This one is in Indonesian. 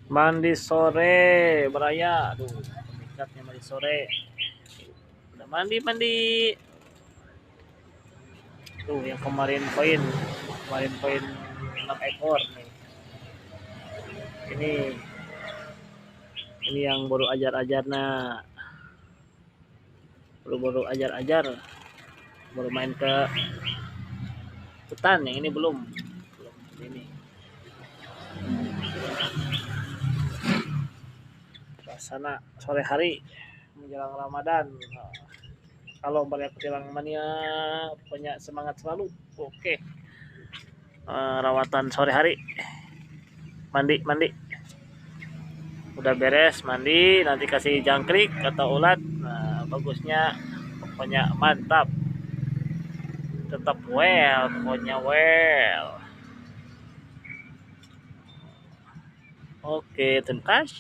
Mandi sore beraya, aduh pemikatnya mandi sore. Udah mandi mandi tuh yang kemarin poin 6 ekor nih. Ini yang baru ajar-ajar, nah baru ajar-ajar, baru main ke hutan. Yang ini belum ini suasana sore hari menjelang Ramadan. Nah, kalau melihat kutilang mania punya semangat selalu. Oke. Rawatan sore hari, mandi mandi udah beres mandi, nanti kasih jangkrik atau ulat. Nah, bagusnya pokoknya mantap, tetap well, pokoknya well. Oke, terima kasih.